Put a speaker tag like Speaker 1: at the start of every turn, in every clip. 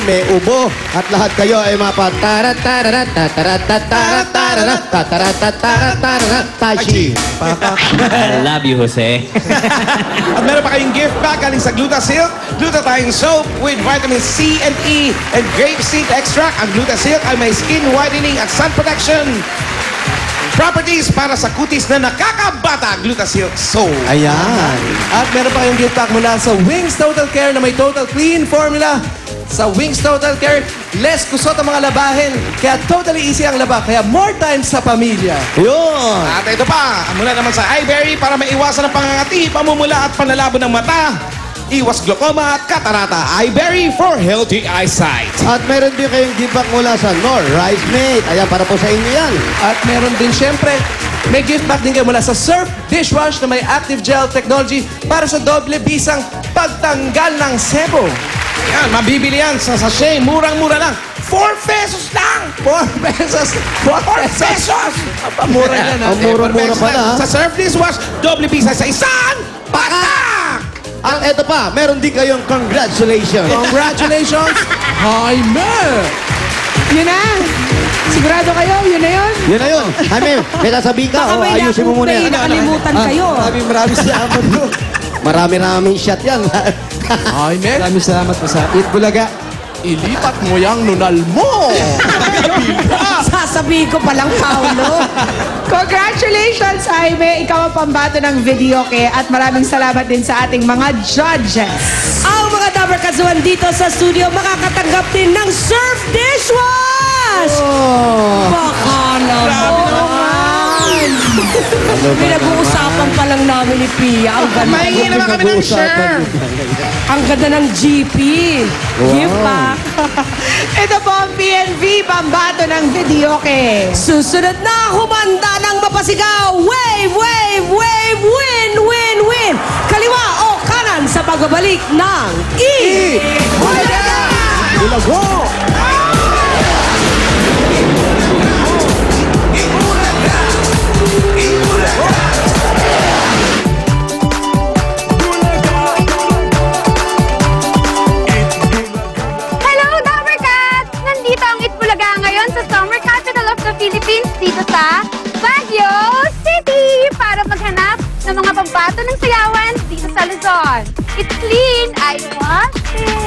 Speaker 1: may ubo. At lahat kayo ay Tashi.
Speaker 2: I love you, Jose.
Speaker 3: At meron pa kayong gift bag galing sa Glutasilk. Glutathione soap with vitamin C and E and grapeseed extract. Ang Glutasilk ay may skin whitening at sun protection properties para sa kutis na nakakabata. Glutasilk soap.
Speaker 1: Ayan.
Speaker 4: At meron pa kayong gift pack mula sa Wings Total Care na may Total Clean Formula. Sa Wings Total Care, less kusot ang mga labahin. Kaya totally easy ang laba. Kaya more time sa pamilya.
Speaker 1: Yun.
Speaker 3: At ito pa, mula naman sa iBerry para maiwasan ang pangangati, pamumula at panlalabo ng mata. Iwas glaucoma at katarata. iBerry for healthy eyesight.
Speaker 1: At meron din kayong gift back mula sa Nor Rice Mate. Ayan, para po sa inyo yan.
Speaker 4: At meron din siyempre, may gift pack din kayo mula sa Surf Dishwash na may Active Gel Technology para sa doble bisang pagtanggal ng sebo.
Speaker 3: Yan, mabibili yan sa sachet. Murang-mura lang. 4 pesos lang!
Speaker 4: 4 pesos! 4 pesos!
Speaker 3: Mura yan, ha?
Speaker 1: Ang mura-mura pala, ha?
Speaker 3: Sa Surf Dishwash, doble bisa sa isang patak!
Speaker 1: At eto pa, meron din kayong congratulations.
Speaker 4: Congratulations, Jaime!
Speaker 5: Yun na. Sigurado kayo, yun na yun.
Speaker 1: Yun na yun. Jaime, may sasabihin ka o ayusin mo muna yan.
Speaker 5: Nakalimutan kayo.
Speaker 4: Maraming salamat po.
Speaker 1: Marami-raming shot yan.
Speaker 4: Jaime, maraming salamat po sa Eat Bulaga. Ilipat mo yung nunal mo!
Speaker 5: Sasabihin ko palang, Paolo. Congratulations, Jaime. Ikaw ang pambato ng videoke at maraming salamat din sa ating mga judges.
Speaker 6: Ang mga Dabber Kasuhan dito sa studio makakatanggap din ng Surf Dishwash!
Speaker 1: Oh.
Speaker 6: Baka naman! Pinag-uusapan pa lang namin ni Pia. Ang ganda.
Speaker 3: Mahingi naman kami ng share.
Speaker 6: Ang ganda ng GP. Gift pack.
Speaker 5: Ito po ang PNV, pambato ng videoke.
Speaker 6: Susunod na humanda ng mapasigaw. Wave, wave, wave, win, win, win. Kaliwa o kanan sa pagbabalik ng Eat Bulaga!
Speaker 1: Bulago!
Speaker 7: Dito sa Baguio City para maghanap ng mga pambato ng sayawan dito sa Luzon. It's clean, I wash it.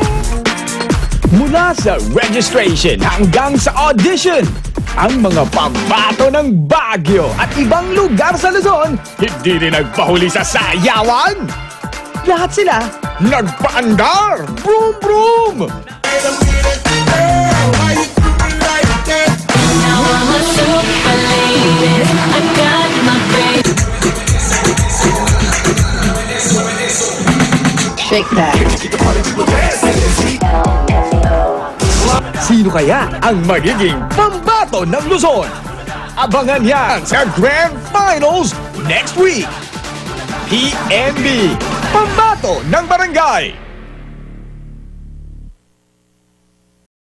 Speaker 8: Mula sa registration hanggang sa audition, ang mga pambato ng Baguio at ibang lugar sa Luzon hindi rin nagpahuli sa sayawan. Lahat sila nagpaandar! Broom, broom!
Speaker 5: Shake that.
Speaker 8: Sino kaya ang magiging pambato ng Luzon? Abangan yan sa Grand Finals next week. PNB, pambato ng barangay.